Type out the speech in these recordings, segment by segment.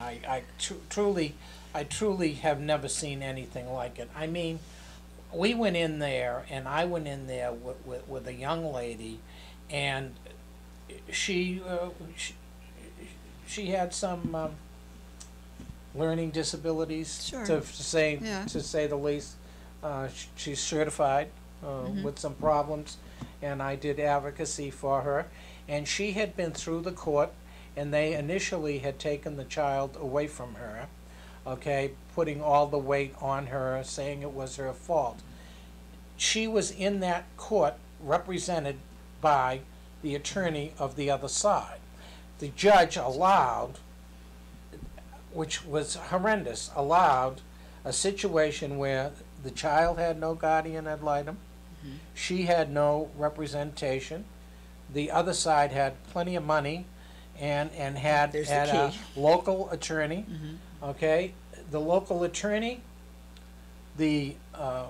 I truly have never seen anything like it. I mean, we went in there, and I went in there with a young lady, and she she had some learning disabilities, Sure. to say Yeah. to say the least. She's certified with some problems, and I did advocacy for her, and she had been through the court, and they initially had taken the child away from her, okay, putting all the weight on her, saying it was her fault. She was in that court represented by the attorney of the other side. The judge allowed, which was horrendous, allowed a situation where the child had no guardian ad litem, she had no representation, the other side had plenty of money, and had There's had the a key. local attorney. Okay, the local attorney, the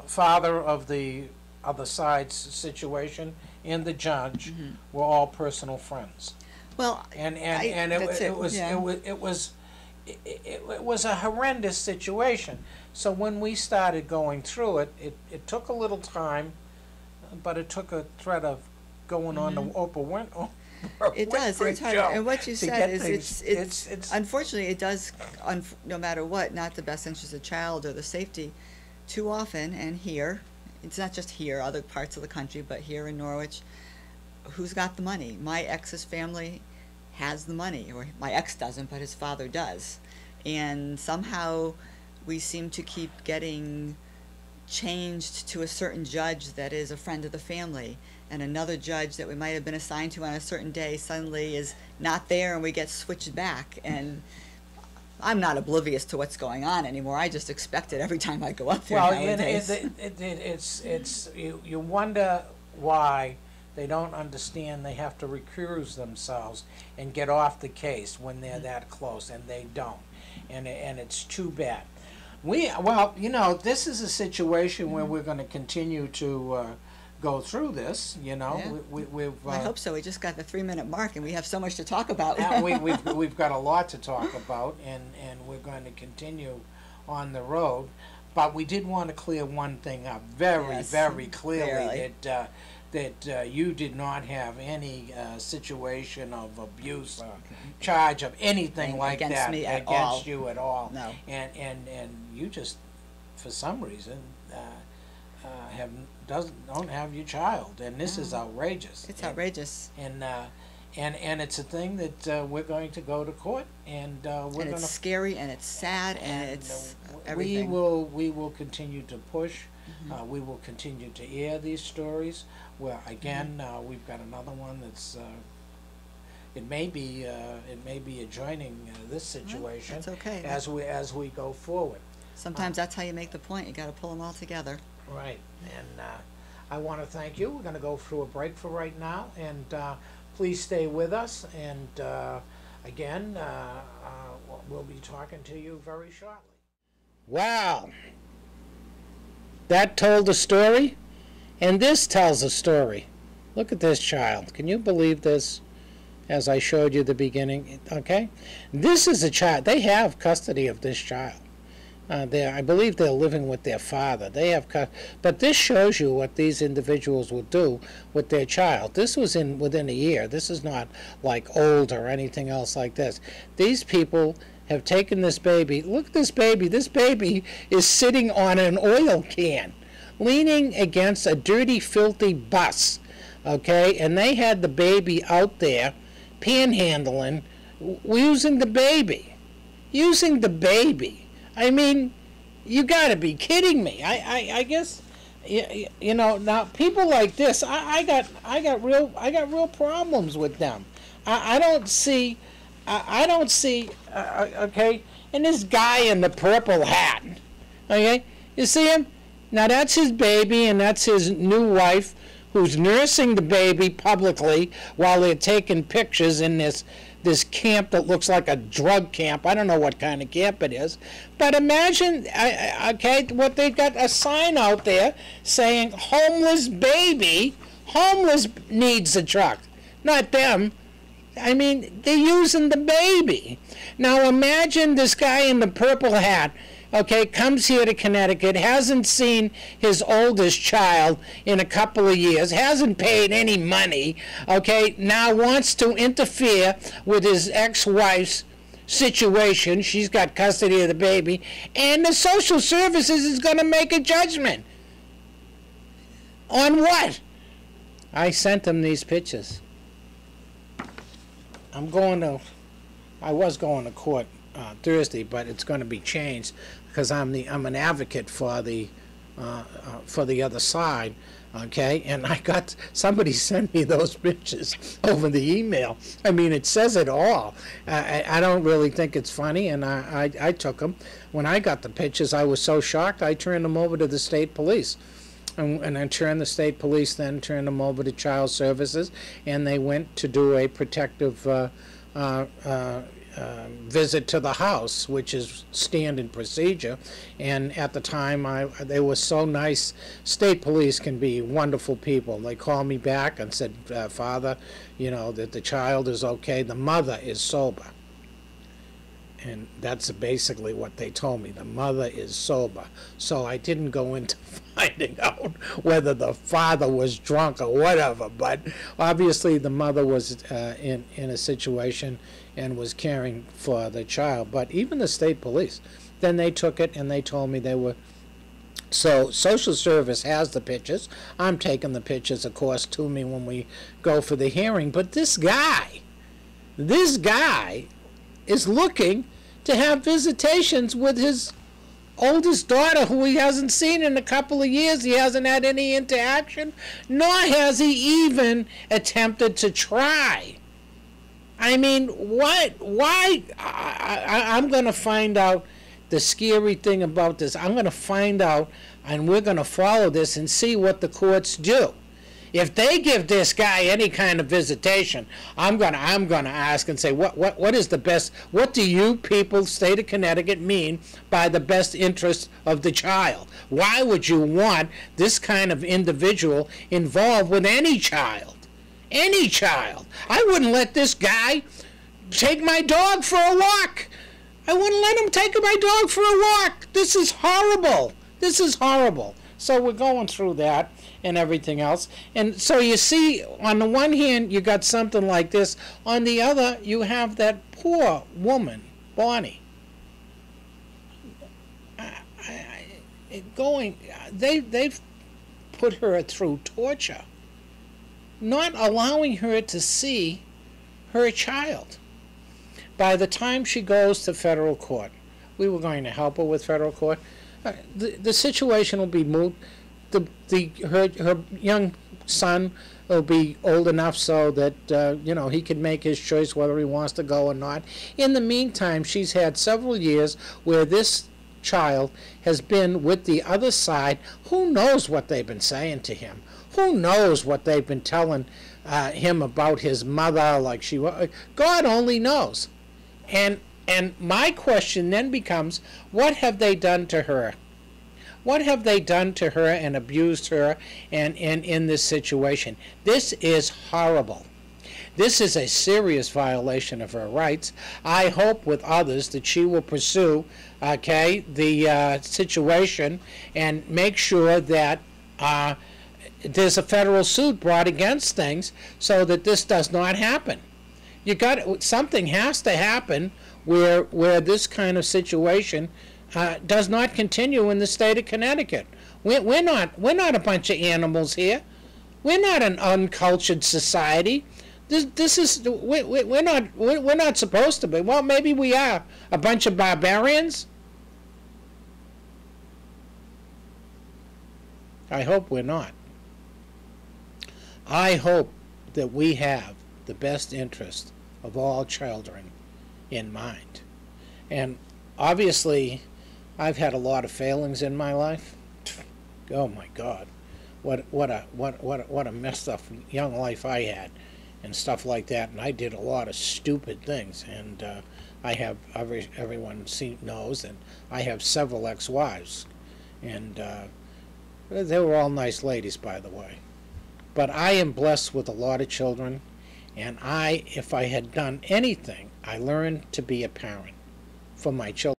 father of the other side's situation, and the judge were all personal friends. Well, And that's it was yeah. it was a horrendous situation. So when we started going through it, it took a little time, but it took a threat of going on the Oprah Winfrey. It does. It's hard. show And what you to said get is things- it's unfortunately it does, no matter what, not the best interest of the child or the safety. Too often, and here, it's not just here, other parts of the country, but here in Norwich, who's got the money? My ex's family has the money, or my ex doesn't, but his father does. And somehow we seem to keep getting changed to a certain judge that is a friend of the family, and another judge that we might have been assigned to on a certain day suddenly is not there, and we get switched back. And I'm not oblivious to what's going on anymore. I just expect it every time I go up there Well, nowadays. it's you wonder why they don't understand they have to recuse themselves and get off the case when they're that close, and they don't, and it's too bad. Well, you know, this is a situation where we're going to continue to go through this. You know, Yeah. we've. I hope so. We just got the 3-minute mark, and we have so much to talk about. we've got a lot to talk about, and we're going to continue on the road. But we did want to clear one thing up very, Yes, very clearly, barely. that you did not have any situation of abuse or charge of anything like Against that me at against all. you at all. No. And you just, for some reason, don't have your child, and this is outrageous. It's outrageous. And it's a thing that we're going to go to court, and we're And going it's to. scary, and it's sad, and it's We everything. will continue to push. We will continue to air these stories. Well, again, we've got another one that's. It may be adjoining this situation. That's okay. As we go forward. Sometimes that's how you make the point. You got to pull them all together. Right, and I want to thank you. We're going to go through a break for right now, and please stay with us. And again, we'll be talking to you very shortly. Wow, that told a story, and this tells a story. Look at this child. Can you believe this? As I showed you at the beginning, okay? This is a child. They have custody of this child. I believe they're living with their father. They have, but this shows you what these individuals will do with their child. This was within a year. This is not like old or anything else like this. These people have taken this baby. Look at this baby. This baby is sitting on an oil can, leaning against a dirty, filthy bus. Okay, and they had the baby out there, panhandling, using the baby. I mean, you got to be kidding me. I guess, you know, now people like this, I got real problems with them. I don't see, okay. And this guy in the purple hat, okay, you see him? Now that's his baby, and that's his new wife, who's nursing the baby publicly while they're taking pictures in this camp that looks like a drug camp. I don't know what kind of camp it is. But imagine, okay, what they've got a sign out there saying, homeless baby, homeless needs a truck. Not them. I mean, they're using the baby. Now imagine this guy in the purple hat, okay, comes here to Connecticut, hasn't seen his oldest child in a couple of years, hasn't paid any money, okay, now wants to interfere with his ex-wife's situation. She's got custody of the baby, and the social services is going to make a judgment. On what? I sent them these pictures. I was going to court Thursday, but it's going to be changed because I'm an advocate for the other side, okay? And somebody sent me those pictures over the email. I mean, it says it all. I don't really think it's funny, and I took them. When I got the pictures, I was so shocked, I turned them over to the state police. And I turned the state police, then turned them over to Child Services, and they went to do a protective visit to the house, which is standard procedure. And at the time, they were so nice. State police can be wonderful people. They called me back and said, Father, you know, that the child is okay. The mother is sober. And that's basically what they told me. The mother is sober. So I didn't go into finding out whether the father was drunk or whatever. But obviously the mother was in a situation and was caring for the child. But even the state police, then they took it and they told me they were. So social service has the pictures. I'm taking the pictures, of course, to me when we go for the hearing. But this guy is looking to have visitations with his oldest daughter, who he hasn't seen in a couple of years. He hasn't had any interaction, nor has he even attempted to try. I mean, what? Why? I'm going to find out the scary thing about this. I'm going to find out, and we're going to follow this and see what the courts do. If they give this guy any kind of visitation, I'm gonna ask and say, what is the best? What do you people, state of Connecticut, mean by the best interest of the child? Why would you want this kind of individual involved with any child? Any child. I wouldn't let this guy take my dog for a walk. I wouldn't let him take my dog for a walk. This is horrible. This is horrible. So we're going through that and everything else. And so you see, on the one hand, you got something like this. On the other, you have that poor woman, Bonnie. They've put her through torture, not allowing her to see her child. By the time she goes to federal court, we were going to help her with federal court. The situation will be moot. Her young son will be old enough so that he can make his choice whether he wants to go or not. In the meantime, she's had several years where this child has been with the other side. Who knows what they've been saying to him? Who knows what they've been telling him about his mother? Like she was. God only knows. And my question then becomes, what have they done to her? What have they done to her and abused her and in this situation? This is horrible. This is a serious violation of her rights. I hope with others that she will pursue, the situation and make sure that there's a federal suit brought against things so that this does not happen. Something has to happen where this kind of situation does not continue in the state of Connecticut. We're not a bunch of animals here. We're not an uncultured society. We're not supposed to be. Well, maybe we are a bunch of barbarians. I hope we're not. I hope that we have the best interest of all children in mind. And obviously, I've had a lot of failings in my life. Oh my God, what a messed up young life I had, and stuff like that. And I did a lot of stupid things. And I have everyone knows, and I have several ex-wives, and they were all nice ladies, by the way. But I am blessed with a lot of children, And if I had done anything, I learned to be a parent for my children.